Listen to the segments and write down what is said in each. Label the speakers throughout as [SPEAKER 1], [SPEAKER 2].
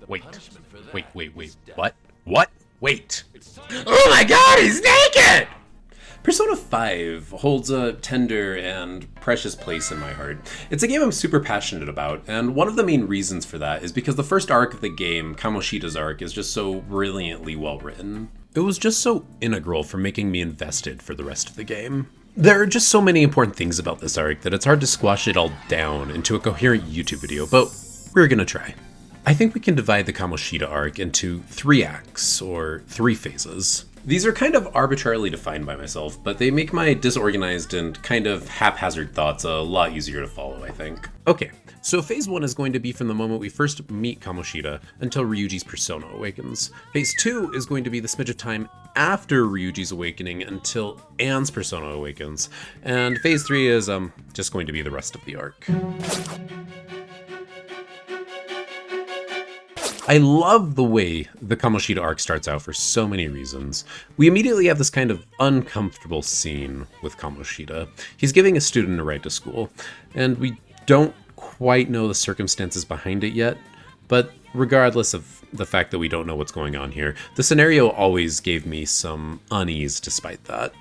[SPEAKER 1] Wait. What? What? Wait. Oh my god, he's naked! Persona 5 holds a tender and precious place in my heart. It's a game I'm super passionate about, and one of the main reasons for that is because the first arc of the game, Kamoshida's arc, is just so brilliantly well written. It was just so integral for making me invested for the rest of the game. There are just so many important things about this arc that it's hard to squash it all down into a coherent YouTube video, but we're gonna try. I think we can divide the Kamoshida arc into 3 acts, or 3 phases. These are kind of arbitrarily defined by myself, but they make my disorganized and kind of haphazard thoughts a lot easier to follow, I think. Okay, so phase 1 is going to be from the moment we first meet Kamoshida until Ryuji's persona awakens. Phase 2 is going to be the smidge of time after Ryuji's awakening until Ann's persona awakens. And phase 3 is just going to be the rest of the arc. I love the way the Kamoshida arc starts out for so many reasons. We immediately have this kind of uncomfortable scene with Kamoshida. He's giving a student a ride to school, and we don't quite know the circumstances behind it yet, but regardless of the fact that we don't know what's going on here, the scenario always gave me some unease despite that.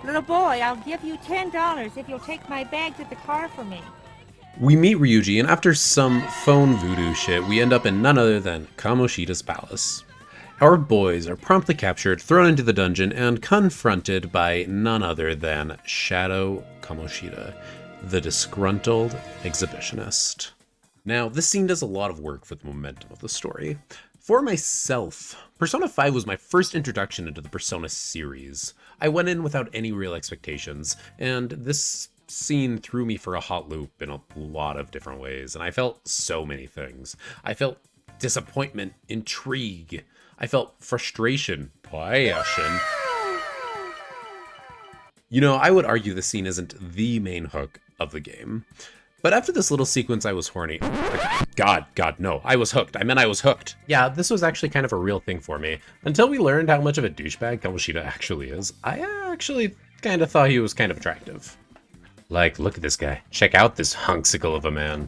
[SPEAKER 2] Little boy, I'll give you $10 if you'll take my bags at the car for me.
[SPEAKER 1] We meet Ryuji, and after some phone voodoo shit, we end up in none other than Kamoshida's palace. Our boys are promptly captured, thrown into the dungeon, and confronted by none other than Shadow Kamoshida, the disgruntled exhibitionist. Now, this scene does a lot of work for the momentum of the story. For myself, Persona 5 was my first introduction into the Persona series. I went in without any real expectations, and this scene threw me for a hot loop in a lot of different ways, and I felt so many things. I felt disappointment, intrigue. I felt frustration, passion. You know, I would argue this scene isn't the main hook of the game. But after this little sequence, I was horny. God, no, I was hooked. I was hooked. Yeah, this was actually kind of a real thing for me. Until we learned how much of a douchebag Kamoshida actually is, I actually kind of thought he was kind of attractive. Like, look at this guy. Check out this hunksicle of a man.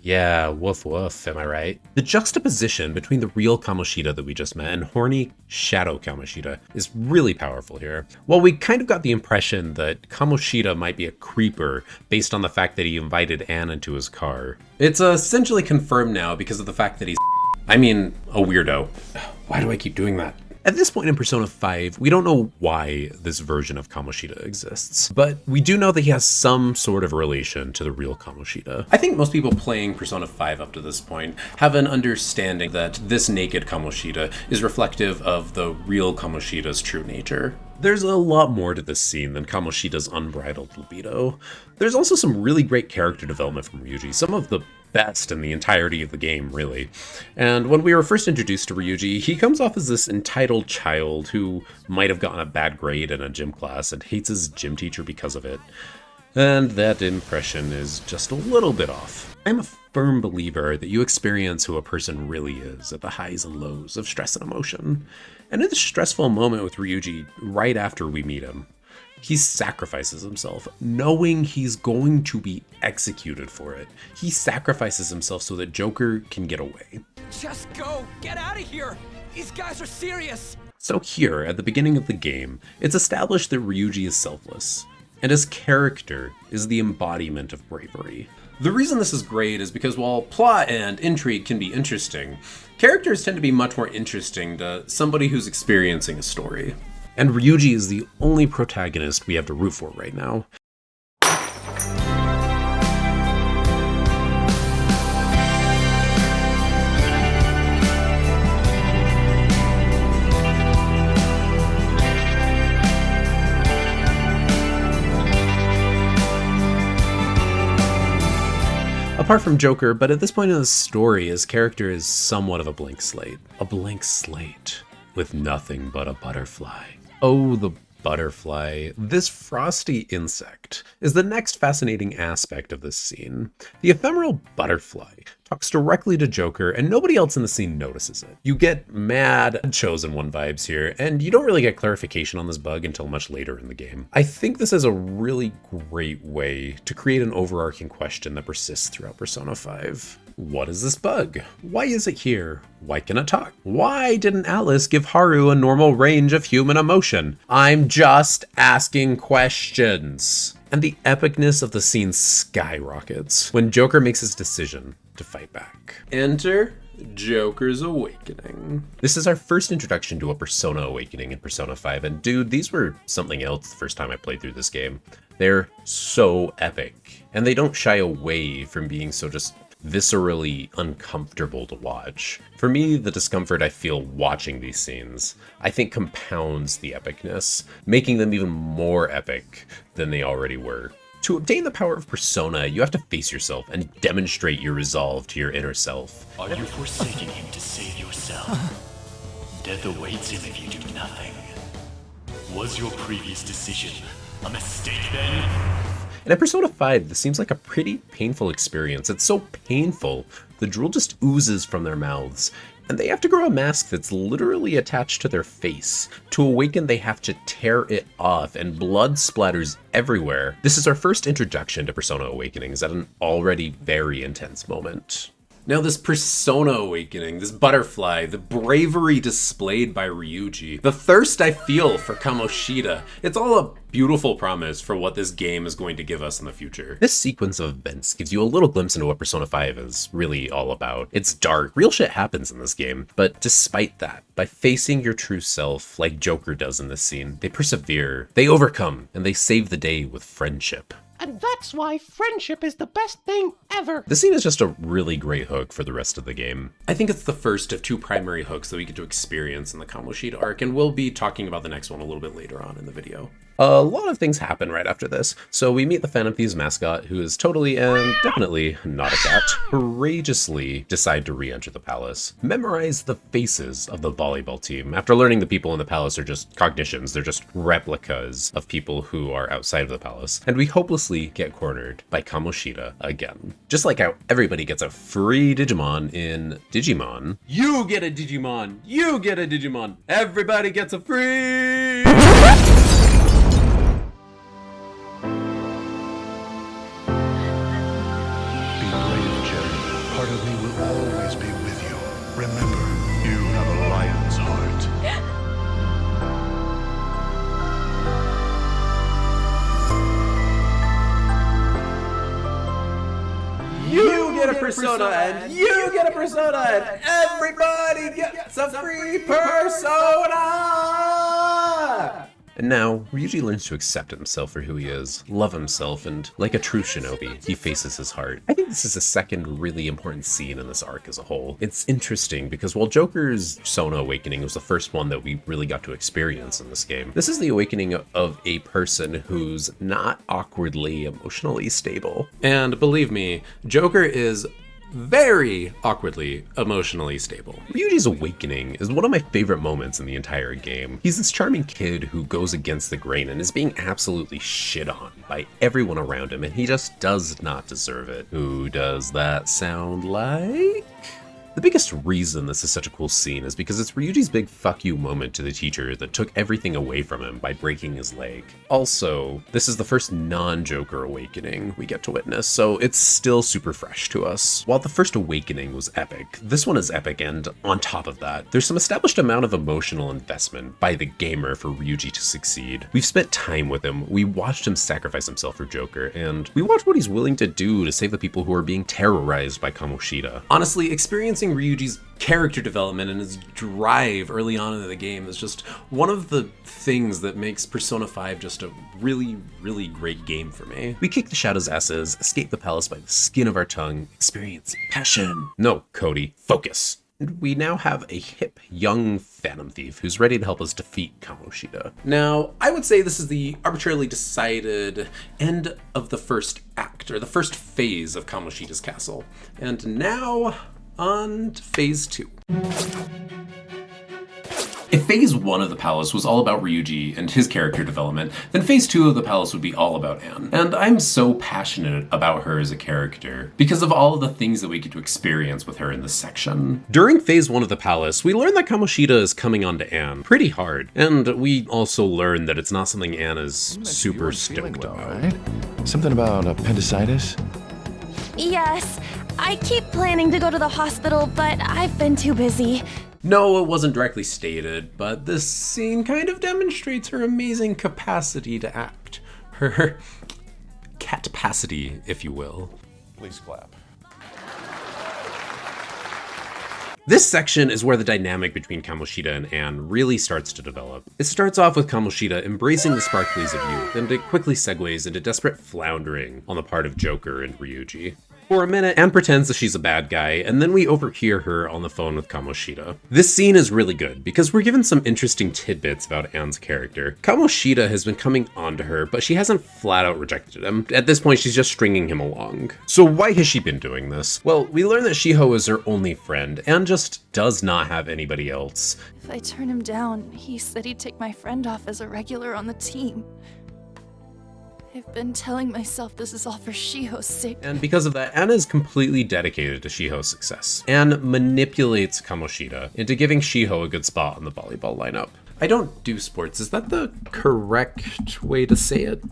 [SPEAKER 1] Yeah, woof woof, am I right? The juxtaposition between the real Kamoshida that we just met and horny Shadow Kamoshida is really powerful here. While we kind of got the impression that Kamoshida might be a creeper based on the fact that he invited Ann into his car, it's essentially confirmed now because of the fact that he's a weirdo. Why do I keep doing that? At this point in Persona 5, we don't know why this version of Kamoshida exists, but we do know that he has some sort of relation to the real Kamoshida. I think most people playing Persona 5 up to this point have an understanding that this naked Kamoshida is reflective of the real Kamoshida's true nature. There's a lot more to this scene than Kamoshida's unbridled libido. There's also some really great character development from Ryuji, some of the best in the entirety of the game, really. And when we were first introduced to Ryuji, he comes off as this entitled child who might have gotten a bad grade in a gym class and hates his gym teacher because of it. And that impression is just a little bit off. I'm a firm believer that you experience who a person really is at the highs and lows of stress and emotion. And in this stressful moment with Ryuji, right after we meet him, he sacrifices himself, knowing he's going to be executed for it. He sacrifices himself so that Joker can get away.
[SPEAKER 3] Just go! Get out of here! These guys are serious!
[SPEAKER 1] So here, at the beginning of the game, it's established that Ryuji is selfless, and his character is the embodiment of bravery. The reason this is great is because while plot and intrigue can be interesting, characters tend to be much more interesting to somebody who's experiencing a story. And Ryuji is the only protagonist we have to root for right now. Apart from Joker, but at this point in the story, his character is somewhat of a blank slate. A blank slate with nothing but a butterfly. Oh, the butterfly. This frosty insect is the next fascinating aspect of this scene. The ephemeral butterfly talks directly to Joker, and nobody else in the scene notices it. You get mad Chosen One vibes here, and you don't really get clarification on this bug until much later in the game. I think this is a really great way to create an overarching question that persists throughout Persona 5. What is this bug? Why is it here? Why can it talk? Why didn't Alice give Haru a normal range of human emotion? I'm just asking questions. And the epicness of the scene skyrockets when Joker makes his decision to fight back. Enter Joker's Awakening. This is our first introduction to a Persona Awakening in Persona 5, and dude, these were something else the first time I played through this game. They're so epic, and they don't shy away from being so just viscerally uncomfortable to watch. For me, the discomfort I feel watching these scenes, I think compounds the epicness, making them even more epic than they already were. To obtain the power of Persona, you have to face yourself and demonstrate your resolve to your inner self.
[SPEAKER 4] Are you forsaking him to save yourself? Death awaits him if you do nothing. Was your previous decision a mistake then?
[SPEAKER 1] And in Persona 5, this seems like a pretty painful experience. It's so painful, the drool just oozes from their mouths, and they have to grow a mask that's literally attached to their face. To awaken, they have to tear it off, and blood splatters everywhere. This is our first introduction to Persona Awakenings at an already very intense moment. Now this Persona Awakening, this butterfly, the bravery displayed by Ryuji, the thirst I feel for Kamoshida, it's all a beautiful promise for what this game is going to give us in the future. This sequence of events gives you a little glimpse into what Persona 5 is really all about. It's dark, real shit happens in this game, but despite that, by facing your true self like Joker does in this scene, they persevere, they overcome, and they save the day with friendship.
[SPEAKER 5] And that's why friendship is the best thing ever.
[SPEAKER 1] This scene is just a really great hook for the rest of the game. I think it's the first of two primary hooks that we get to experience in the Kamoshida arc, and we'll be talking about the next one a little bit later on in the video. A lot of things happen right after this. So we meet the Phantom Thieves mascot, who is totally and definitely not a cat, courageously decide to re-enter the palace. Memorize the faces of the volleyball team. After learning the people in the palace are just cognitions, they're just replicas of people who are outside of the palace. And we hopelessly get cornered by Kamoshida again. Just like how everybody gets a free Digimon in Digimon. You get a Digimon! You get a Digimon! Everybody gets a free...
[SPEAKER 6] Part of me will always be with you. Remember, you have a lion's heart.
[SPEAKER 1] You get a persona, and you get a persona, and everybody gets a free persona! And now, Ryuji learns to accept himself for who he is, love himself, and like a true shinobi, he faces his heart. I think this is a second really important scene in this arc as a whole. It's interesting because while Joker's Persona Awakening was the first one that we really got to experience in this game, this is the awakening of a person who's not awkwardly emotionally stable. And believe me, Joker is very awkwardly emotionally stable. Ryuji's awakening is one of my favorite moments in the entire game. He's this charming kid who goes against the grain and is being absolutely shit on by everyone around him, and he just does not deserve it. Who does that sound like? The biggest reason this is such a cool scene is because it's Ryuji's big fuck you moment to the teacher that took everything away from him by breaking his leg. Also, this is the first non-Joker awakening we get to witness, so it's still super fresh to us. While the first awakening was epic, this one is epic, and on top of that, there's some established amount of emotional investment by the gamer for Ryuji to succeed. We've spent time with him, we watched him sacrifice himself for Joker, and we watched what he's willing to do to save the people who are being terrorized by Kamoshida. Honestly, experiencing Ryuji's character development and his drive early on in the game is just one of the things that makes Persona 5 just a really, really great game for me. We kick the Shadow's asses, escape the palace by the skin of our tongue, experience passion. No, Cody, focus. And we now have a hip, young Phantom Thief who's ready to help us defeat Kamoshida. Now, I would say this is the arbitrarily decided end of the first act, or the first phase of Kamoshida's castle. And now, on to phase 2. It phase 1 of the palace was all about Ryuji and his character development, then phase 2 of the palace would be all about Ann. And I'm so passionate about her as a character because of all of the things that we get to experience with her in this section. During phase 1 of the palace, we learn that Kamoshida is coming on to Ann pretty hard, and we also learn that it's not something Ann is super stoked about.
[SPEAKER 7] Right? Something about appendicitis?
[SPEAKER 8] Yes, I keep planning to go to the hospital, but I've been too busy.
[SPEAKER 1] No, it wasn't directly stated, but this scene kind of demonstrates her amazing capacity to act. Her catpacity, if you will.
[SPEAKER 7] Please clap.
[SPEAKER 1] This section is where the dynamic between Kamoshida and Ann really starts to develop. It starts off with Kamoshida embracing the sparklies of youth, and it quickly segues into desperate floundering on the part of Joker and Ryuji. For a minute, Ann pretends that she's a bad guy, and then we overhear her on the phone with Kamoshida. This scene is really good, because we're given some interesting tidbits about Ann's character. Kamoshida has been coming on to her, but she hasn't flat out rejected him. At this point, she's just stringing him along. So why has she been doing this? Well, we learn that Shiho is her only friend, and just does not have anybody else.
[SPEAKER 8] If I turn him down, he said he'd take my friend off as a regular on the team. I've been telling myself this is all for Shiho's sake.
[SPEAKER 1] And because of that, Ann is completely dedicated to Shiho's success. Ann manipulates Kamoshida into giving Shiho a good spot on the volleyball lineup. I don't do sports, is that the correct way to say it?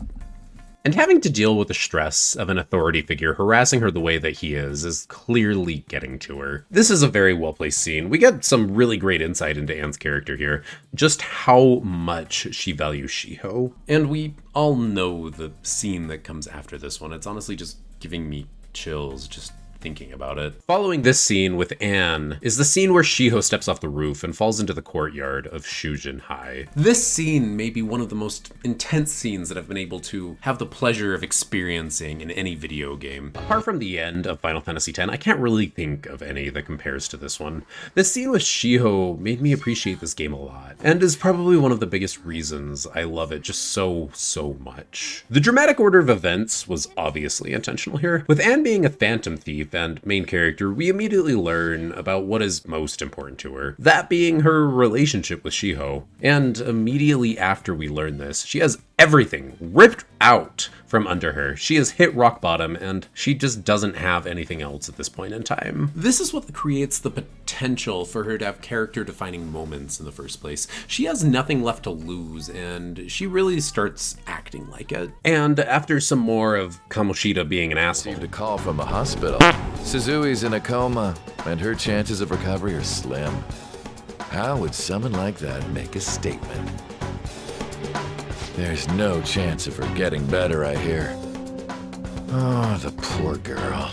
[SPEAKER 1] And having to deal with the stress of an authority figure harassing her the way that he is clearly getting to her. This is a very well-placed scene. We get some really great insight into Ann's character here, just how much she values Shiho. And we all know the scene that comes after this one. It's honestly just giving me chills just thinking about it. Following this scene with Ann is the scene where Shiho steps off the roof and falls into the courtyard of Shujin High. This scene may be one of the most intense scenes that I've been able to have the pleasure of experiencing in any video game. Apart from the end of Final Fantasy X, I can't really think of any that compares to this one. This scene with Shiho made me appreciate this game a lot, and is probably one of the biggest reasons I love it just so much. The dramatic order of events was obviously intentional here. With Ann being a phantom thief and main character, we immediately learn about what is most important to her, that being her relationship with Shiho. And immediately after we learn this, she has everything ripped out from under her. She has hit rock bottom, and she just doesn't have anything else at this point in time. This is what creates the potential for her to have character-defining moments in the first place. She has nothing left to lose, and she really starts acting like it. And after some more of Kamoshida being an asshole,
[SPEAKER 7] Received a call from the hospital. Suzui's in a coma, and her chances of recovery are slim. How would someone like that make a statement? There's no chance of her getting better, I hear. Oh, the poor girl.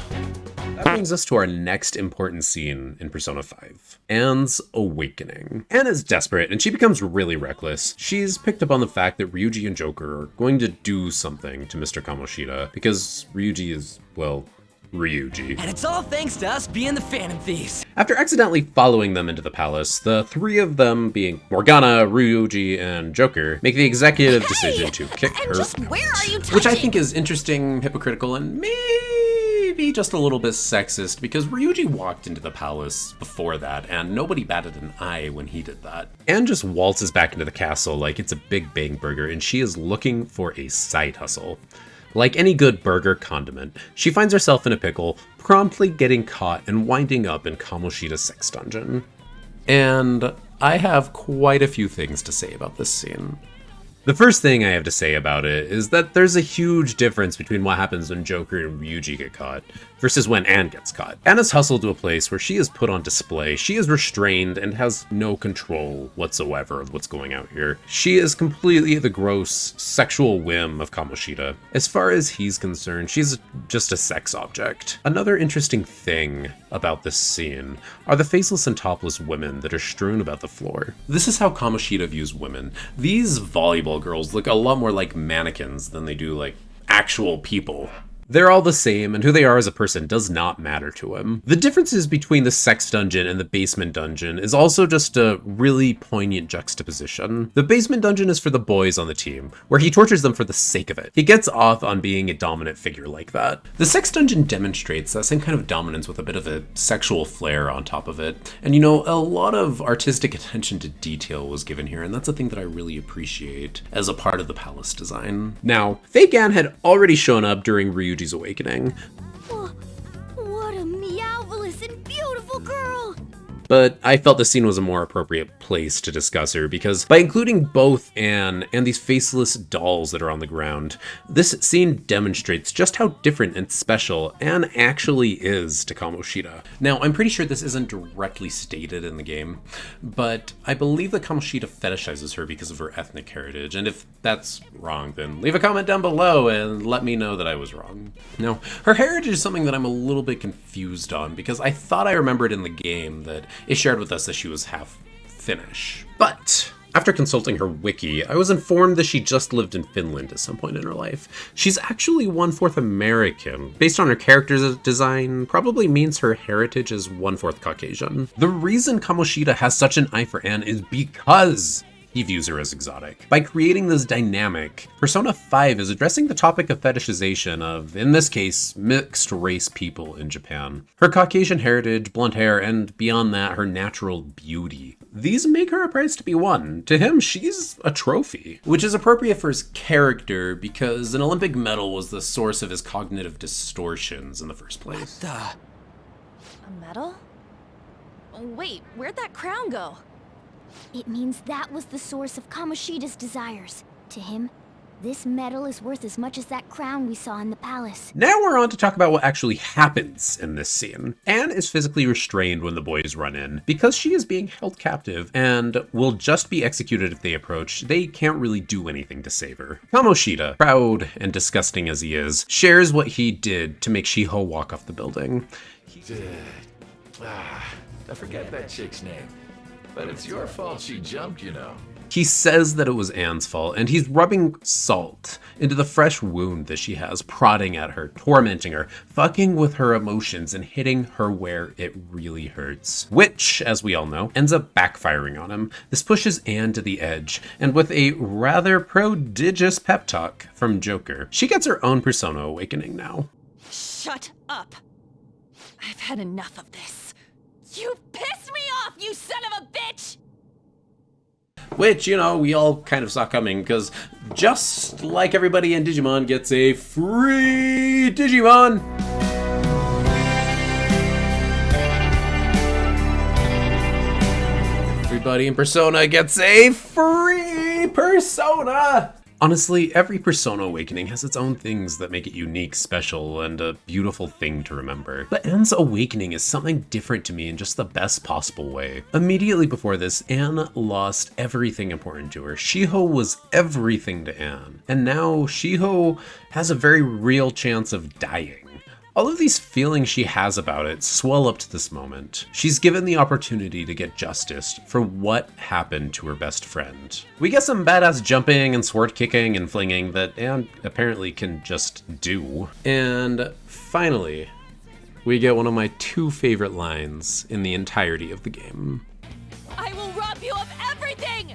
[SPEAKER 1] That brings us to our next important scene in Persona 5, Ann's awakening. Ann is desperate, and she becomes really reckless. She's picked up on the fact that Ryuji and Joker are going to do something to Mr. Kamoshida, because Ryuji is, well, Ryuji.
[SPEAKER 3] And it's all thanks to us being the Phantom Thieves.
[SPEAKER 1] After accidentally following them into the palace, the three of them, being Morgana, Ryuji, and Joker, make the executive decision to kick her
[SPEAKER 8] just
[SPEAKER 1] out.
[SPEAKER 8] where are you touching?
[SPEAKER 1] Which I think is interesting, hypocritical, and maybe just a little bit sexist, because Ryuji walked into the palace before that, and nobody batted an eye when he did that. Ann just waltzes back into the castle like it's a Big Bang Burger, and she is looking for a side hustle. Like any good burger condiment, she finds herself in a pickle, promptly getting caught and winding up in Kamoshida's sex dungeon. And I have quite a few things to say about this scene. The first thing I have to say about it is that there's a huge difference between what happens when Joker and Ryuji get caught versus when Ann gets caught. Ann is hustled to a place where she is put on display. She is restrained and has no control whatsoever of what's going out here. She is completely the gross sexual whim of Kamoshida. As far as he's concerned, she's just a sex object. Another interesting thing about this scene are the faceless and topless women that are strewn about the floor. This is how Kamoshida views women. These volleyball girls look a lot more like mannequins than they do like actual people. They're all the same, and who they are as a person does not matter to him. The differences between the sex dungeon and the basement dungeon is also just a really poignant juxtaposition. The basement dungeon is for the boys on the team, where he tortures them for the sake of it. He gets off on being a dominant figure like that. The sex dungeon demonstrates that same kind of dominance with a bit of a sexual flair on top of it. And you know, a lot of artistic attention to detail was given here, and that's a thing that I really appreciate as a part of the palace design. Now, Fake Ann had already shown up during Ryuji's awakening.
[SPEAKER 9] Oh, what a meowvelous and beautiful girl!
[SPEAKER 1] But I felt the scene was a more appropriate place to discuss her, because by including both Ann and these faceless dolls that are on the ground, this scene demonstrates just how different and special Ann actually is to Kamoshida. Now, I'm pretty sure this isn't directly stated in the game, but I believe that Kamoshida fetishizes her because of her ethnic heritage, and if that's wrong, then leave a comment down below and let me know that I was wrong. Now, her heritage is something that I'm a little bit confused on, because I thought I remembered in the game that it shared with us that she was half Finnish. But after consulting her wiki, I was informed that she just lived in Finland at some point in her life. She's actually 1/4 American. Based on her character design, probably means her heritage is 1/4 Caucasian. The reason Kamoshida has such an eye for Ann is because he views her as exotic. By creating this dynamic, Persona 5 is addressing the topic of fetishization of, in this case, mixed race people in Japan. Her Caucasian heritage, blonde hair, and beyond that, her natural beauty. These make her a prize to be won. To him, she's a trophy, which is appropriate for his character because an Olympic medal was the source of his cognitive distortions in the first place.
[SPEAKER 8] A medal? Wait, where'd that crown go?
[SPEAKER 9] It means that was the source of Kamoshida's desires. To him, this medal is worth as much as that crown we saw in the palace.
[SPEAKER 1] Now we're on to talk about what actually happens in this scene. Ann is physically restrained when the boys run in because she is being held captive and will just be executed if they approach. They can't really do anything to save her. Kamoshida, proud and disgusting as he is, shares what he did to make Shiho walk off the building.
[SPEAKER 7] I forget that chick's name. But it's your fault she jumped, you know.
[SPEAKER 1] He says that it was Ann's fault, and he's rubbing salt into the fresh wound that she has, prodding at her, tormenting her, fucking with her emotions, and hitting her where it really hurts. Which, as we all know, ends up backfiring on him. This pushes Ann to the edge, and with a rather prodigious pep talk from Joker, she gets her own Persona awakening now.
[SPEAKER 8] Shut up! I've had enough of this. You pissed me off, you son of a bitch!
[SPEAKER 1] Which, you know, we all kind of saw coming, because just like everybody in Digimon gets a free Digimon! Everybody in Persona gets a free Persona! Honestly, every Persona awakening has its own things that make it unique, special, and a beautiful thing to remember. But Ann's awakening is something different to me in just the best possible way. Immediately before this, Ann lost everything important to her. Shiho was everything to Ann. And now Shiho has a very real chance of dying. All of these feelings she has about it swell up to this moment. She's given the opportunity to get justice for what happened to her best friend. We get some badass jumping and sword kicking and flinging that Ann apparently can just do. And finally, we get one of my two favorite lines in the entirety of the game.
[SPEAKER 8] I will rob you of everything!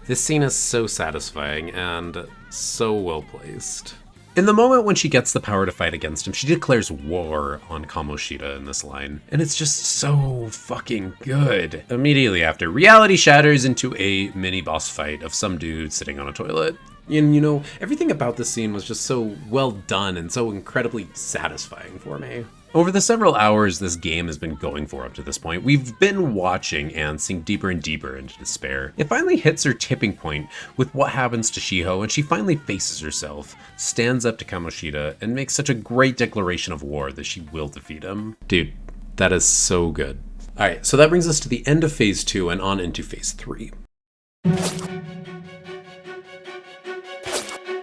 [SPEAKER 1] This scene is so satisfying and so well placed. In the moment when she gets the power to fight against him, she declares war on Kamoshida in this line. And it's just so fucking good. Immediately after, reality shatters into a mini boss fight of some dude sitting on a toilet. And you know, everything about this scene was just so well done and so incredibly satisfying for me. Over the several hours this game has been going for up to this point, we've been watching Ann sink deeper and deeper into despair. It finally hits her tipping point with what happens to Shiho, and she finally faces herself, stands up to Kamoshida, and makes such a great declaration of war that she will defeat him. Dude, that is so good. Alright, so that brings us to the end of Phase 2 and on into Phase 3.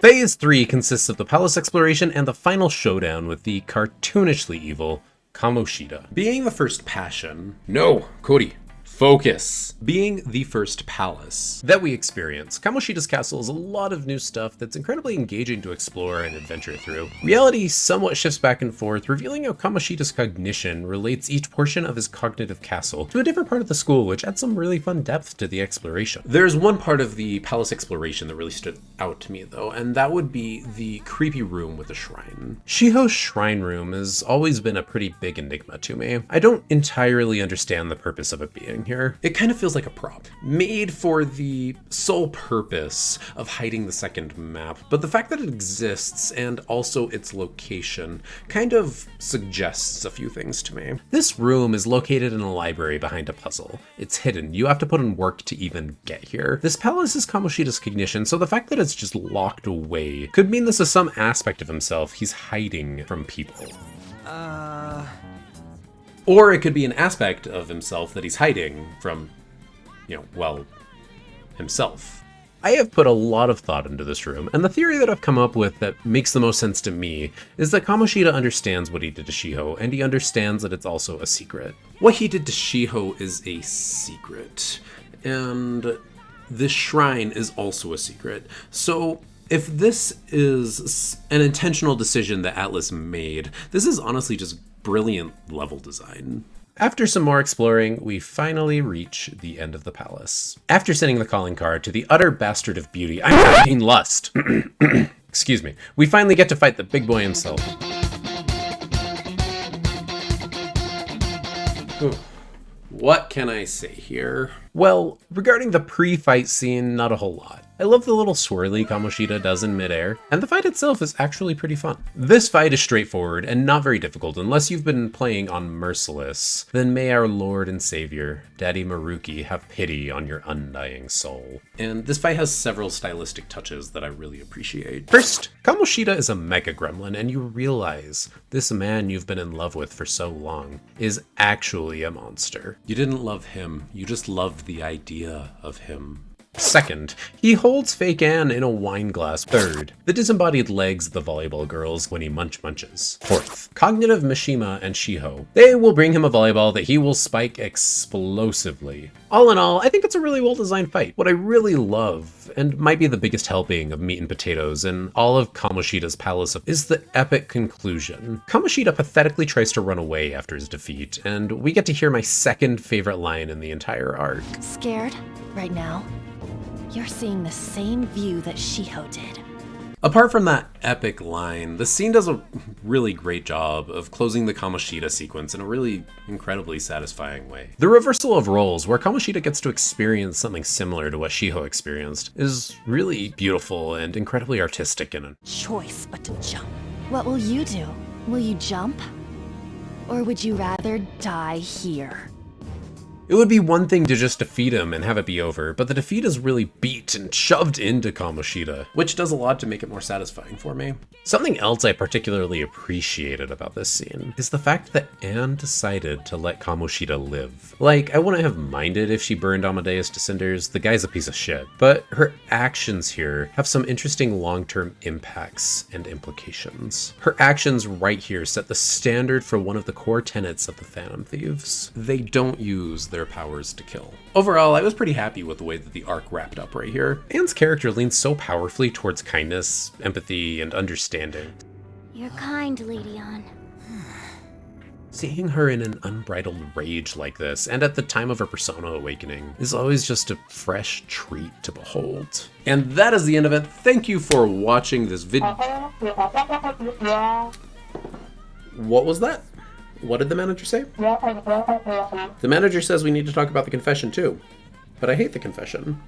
[SPEAKER 1] Phase 3 consists of the palace exploration and the final showdown with the cartoonishly evil Kamoshida. Being the first passion... No, Cody, Focus. Being the first palace that we experience, Kamoshida's castle is a lot of new stuff that's incredibly engaging to explore and adventure through. Reality somewhat shifts back and forth, revealing how Kamoshida's cognition relates each portion of his cognitive castle to a different part of the school, which adds some really fun depth to the exploration. There's one part of the palace exploration that really stood out to me though, and that would be the creepy room with the shrine. Shiho's shrine room has always been a pretty big enigma to me. I don't entirely understand the purpose of it being here. It kind of feels like a prop, made for the sole purpose of hiding the second map, but the fact that it exists and also its location kind of suggests a few things to me. This room is located in a library behind a puzzle. It's hidden. You have to put in work to even get here. This palace is Kamoshida's cognition, so the fact that it's just locked away could mean this is some aspect of himself he's hiding from people. Or it could be an aspect of himself that he's hiding from, well, himself. I have put a lot of thought into this room, and the theory that I've come up with that makes the most sense to me is that Kamoshida understands what he did to Shiho, and he understands that it's also a secret. What he did to Shiho is a secret, and this shrine is also a secret. So if this is an intentional decision that Atlas made, this is honestly just brilliant level design. After some more exploring, we finally reach the end of the palace. After sending the calling card to the utter bastard of beauty, I mean lust. Excuse me. We finally get to fight the big boy himself. Ooh. What can I say here? Well, regarding the pre-fight scene, not a whole lot. I love the little swirly Kamoshida does in midair, and the fight itself is actually pretty fun. This fight is straightforward and not very difficult unless you've been playing on Merciless. Then may our Lord and Savior, Daddy Maruki, have pity on your undying soul. And this fight has several stylistic touches that I really appreciate. First, Kamoshida is a mega gremlin, and you realize this man you've been in love with for so long is actually a monster. You didn't love him, you just loved the idea of him. Second, he holds fake Ann in a wine glass. Third, the disembodied legs of the volleyball girls when he munches. Fourth, cognitive Mishima and Shiho. They will bring him a volleyball that he will spike explosively. All in all, I think it's a really well-designed fight. What I really love, and might be the biggest helping of meat and potatoes in all of Kamoshida's palace, is the epic conclusion. Kamoshida pathetically tries to run away after his defeat, and we get to hear my second favorite line in the entire arc.
[SPEAKER 10] Scared? Right now? You're seeing the same view that Shiho did.
[SPEAKER 1] Apart from that epic line, the scene does a really great job of closing the Kamoshida sequence in a really incredibly satisfying way. The reversal of roles, where Kamoshida gets to experience something similar to what Shiho experienced, is really beautiful and incredibly artistic in it.
[SPEAKER 10] Choice but to jump. What will you do? Will you jump? Or would you rather die here?
[SPEAKER 1] It would be one thing to just defeat him and have it be over, but the defeat is really beat and shoved into Kamoshida, which does a lot to make it more satisfying for me. Something else I particularly appreciated about this scene is the fact that Ann decided to let Kamoshida live. Like, I wouldn't have minded if she burned Asmodeus to cinders, the guy's a piece of shit, but her actions here have some interesting long-term impacts and implications. Her actions right here set the standard for one of the core tenets of the Phantom Thieves. They don't use their powers to kill. Overall, I was pretty happy with the way that the arc wrapped up right here. Ann's character leans so powerfully towards kindness, empathy, and understanding.
[SPEAKER 9] You're kind, Lady Ann.
[SPEAKER 1] Seeing her in an unbridled rage like this, and at the time of her persona awakening, is always just a fresh treat to behold. And that is the end of it. Thank you for watching this video. What was that? What did the manager say? The manager says we need to talk about the confession too. But I hate the confession.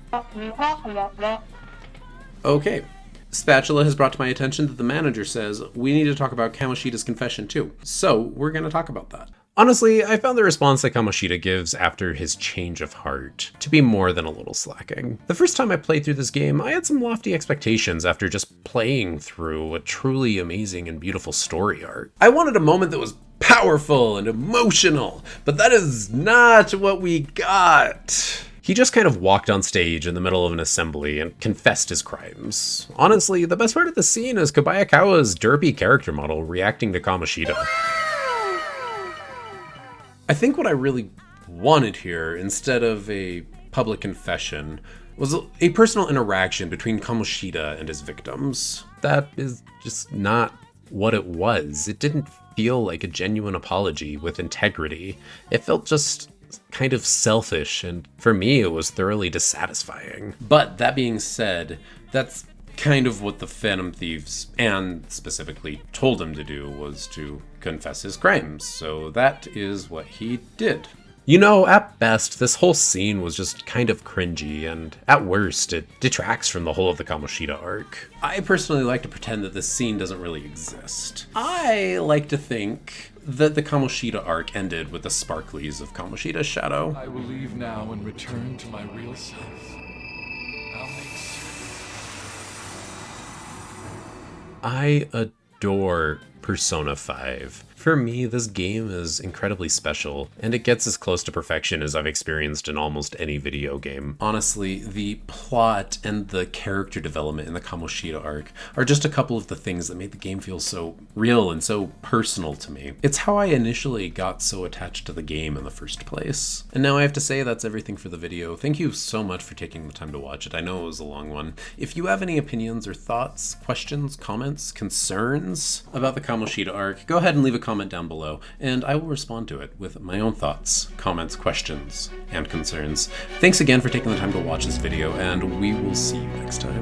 [SPEAKER 1] Okay. Spatula has brought to my attention that the manager says we need to talk about Kamoshida's confession too. So we're going to talk about that. Honestly, I found the response that Kamoshida gives after his change of heart to be more than a little slacking. The first time I played through this game, I had some lofty expectations after just playing through a truly amazing and beautiful story arc. I wanted a moment that was powerful and emotional, but that is not what we got. He just kind of walked on stage in the middle of an assembly and confessed his crimes. Honestly, the best part of the scene is Kobayakawa's derpy character model reacting to Kamoshida. I think what I really wanted here, instead of a public confession, was a personal interaction between Kamoshida and his victims. That is just not what it was. It didn't feel like a genuine apology with integrity. It felt just kind of selfish, and for me it was thoroughly dissatisfying. But that being said, that's kind of what the Phantom Thieves, and specifically told him to do, was to confess his crimes. So that is what he did. You know, at best, this whole scene was just kind of cringy, and at worst, it detracts from the whole of the Kamoshida arc. I personally like to pretend that this scene doesn't really exist. I like to think that the Kamoshida arc ended with the sparklies of Kamoshida's shadow.
[SPEAKER 11] I will leave now and return to my real self. I'll make
[SPEAKER 1] I adore Persona 5. For me, this game is incredibly special, and it gets as close to perfection as I've experienced in almost any video game. Honestly, the plot and the character development in the Kamoshida arc are just a couple of the things that made the game feel so real and so personal to me. It's how I initially got so attached to the game in the first place. And now I have to say that's everything for the video. Thank you so much for taking the time to watch it. I know it was a long one. If you have any opinions or thoughts, questions, comments, concerns about the Kamoshida arc, go ahead and leave a comment down below, and I will respond to it with my own thoughts, comments, questions, and concerns. Thanks again for taking the time to watch this video, and we will see you next time.